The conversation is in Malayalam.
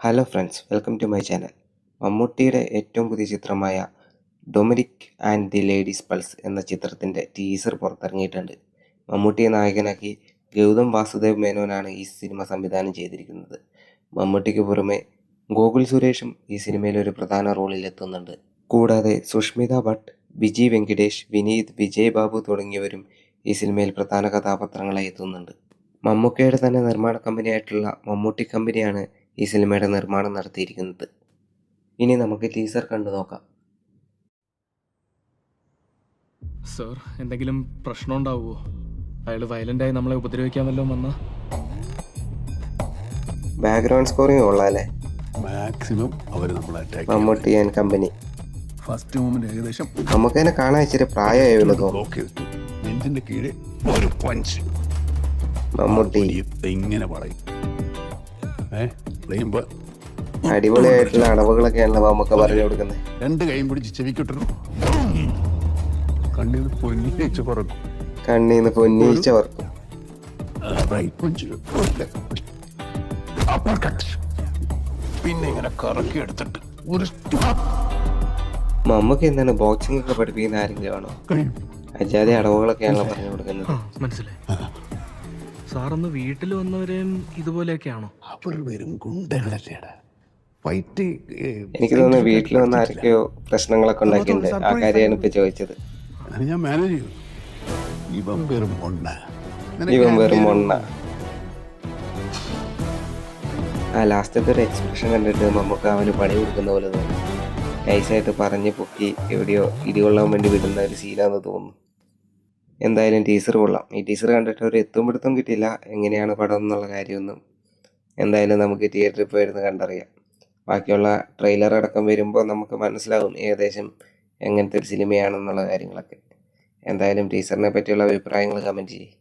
Hello friends, welcome to my channel. മമ്മൂട്ടിയുടെ ഏറ്റവും പുതിയ ചിത്രമായ Dominic and the ladies purse എന്ന ചിത്രത്തിൻ്റെ ടീസർ പുറത്തിറങ്ങിയിട്ടുണ്ട്. മമ്മൂട്ടിയെ നായകനാക്കി ഗൗതം വാസുദേവ് മേനോനാണ് ഈ സിനിമ സംവിധാനം ചെയ്തിരിക്കുന്നത്. മമ്മൂട്ടിക്ക് പുറമെ ഗോകുൽ സുരേഷും ഈ സിനിമയിൽ ഒരു പ്രധാന റോളിൽ എത്തുന്നുണ്ട്. കൂടാതെ സുഷ്മിത ഭട്ട്, വിജി വെങ്കിടേഷ്, വിനീത്, വിജയ് ബാബു തുടങ്ങിയവരും ഈ സിനിമയിൽ പ്രധാന കഥാപാത്രങ്ങളായി എത്തുന്നുണ്ട്. മമ്മൂക്കയുടെ തന്നെ നിർമ്മാണ കമ്പനിയായിട്ടുള്ള മമ്മൂട്ടി കമ്പനിയാണ് ഈ സിനിമയുടെ നിർമ്മാണം നടത്തിയിരിക്കുന്നത്. ഇനി നമുക്ക് ടീസർ കണ്ടു നോക്കാം. സർ, എന്തെങ്കിലും പ്രശ്നം ഉണ്ടാവുമോ? അയാൾ വയലൻ്റായി നമ്മളെ ഉപദ്രവിക്കാൻ വല്ലതും വന്നാ? ബാക്ക്ഗ്രൗണ്ട് സ്കോറിങ് കൊള്ളാല്ലേ? മാക്സിമം അവർ നമ്മളെ attack Mammootty and company. First moment ഏകദേശം നമുക്ക് തന്നെ കാണാൻ ഇച്ചിരി പ്രായമായുള്ളൂ തോന്നുന്നു. ബ്ലോക്ക് ചെയ്തു. നെഞ്ചിന്റെ കീഴെ ഒരു പഞ്ച്. മമ്മൂട്ടി ഇങ്ങനെ പറയും. അടിപൊളിയായിട്ടുള്ള അടവുകളൊക്കെയാണല്ലോ നമുക്ക് പറഞ്ഞു കൊടുക്കുന്നത്. രണ്ട് കൈയും പിടിച്ച് ചെവിക്കിട്ടു. കണ്ണീന്ന് പൊന്നിച്ച് പറക്കും. കണ്ണീന്ന് പൊന്നീച്ച പറക്കും. പിന്നെ ഇങ്ങനെ കറക്കി എടുത്തിട്ട് ഒരു മമ്മൂക്ക് എന്താണ് ബോക്സിംഗ് ഒക്കെ പഠിപ്പിക്കുന്ന ആരെങ്കിലും ആണോ? അജാതി അടവുകളൊക്കെയാണല്ലോ പറഞ്ഞു കൊടുക്കുന്നത്. മനസ്സിലായി. സാറൊന്ന് വീട്ടിൽ വന്നവരെയും ഇതുപോലെയൊക്കെയാണോ? അവർ വരും ഗുണ്ടകളല്ലേടാ. ഫൈറ്റ് എനിക്ക് തോന്നുന്നു വീട്ടിൽ വന്ന ആരൊക്കെയോ പ്രശ്നങ്ങളൊക്കെ ഉണ്ടാക്കിയിട്ടുണ്ട്. ആ കാര്യമാണ് ഇപ്പൊ ചോദിച്ചത്. ഞാൻ മാനേജ് ചെയ്യും. ഇവൻ വെറും മൊണ്ണ. ആ ലാസ്റ്റത്തെ ഒരു എക്സ്പ്രഷൻ കണ്ടിട്ട് നമുക്ക് അവന് പണി കൊടുക്കുന്ന പോലെ തോന്നി. നൈസായിട്ട് പറഞ്ഞ് പൊക്കി എവിടെയോ ഇടികൊള്ളാൻ വേണ്ടി വിടുന്ന ഒരു സീനാന്ന് തോന്നുന്നു. എന്തായാലും ടീസർ കൊള്ളാം. ഈ ടീസർ കണ്ടിട്ട് ഒരു എത്തും കിട്ടിയില്ല എങ്ങനെയാണ് പടം എന്നുള്ള കാര്യമൊന്നും. എന്തായാലും നമുക്ക് തിയേറ്ററിൽ പോയിരുന്ന് കണ്ടറിയാം. ബാക്കിയുള്ള ട്രെയിലർ അടക്കം വരുമ്പോൾ നമുക്ക് മനസ്സിലാവും ഏകദേശം എങ്ങനത്തെ ഒരു സിനിമയാണെന്നുള്ള കാര്യങ്ങളൊക്കെ. എന്തായാലും ടീസറിനെ പറ്റിയുള്ള അഭിപ്രായങ്ങൾ കമൻറ്റ് ചെയ്യും.